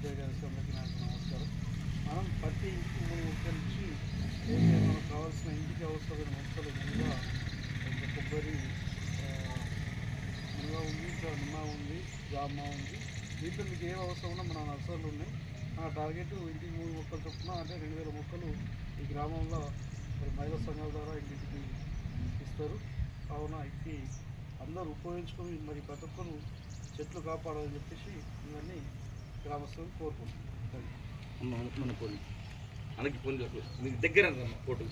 ఉపాధ్యాయ గారికి అందరికీ నాకు నమస్కారం. మనం ప్రతి ఇంటికి 3 మొక్కల నుంచి మనకు కావాల్సిన ఇంటికి అవసరమైన మొక్కలు ముందుగా కొబ్బరి మునగ ఉంది, నిమ్మ ఉంది, జామ ఉంది. వీటిలో మీకు ఏం అవసరం ఉన్నా మన నర్సరీలు ఉన్నాయి. నా టార్గెట్ ఇంటికి 3 మొక్కలు చొప్పున అంటే 2000 మొక్కలు ఈ గ్రామంలో మహిళా సంఘాల ద్వారా ఇంటింటికి ఇస్తారు. కావున ఇది అందరూ ఉపయోగించుకొని మరి ప్రతి ఒక్కరు చెట్లు కాపాడాలని చెప్పేసి ఇవన్నీ గ్రామస్తులను కోరుకుంటున్నాం. మీకు దగ్గర ఫోటో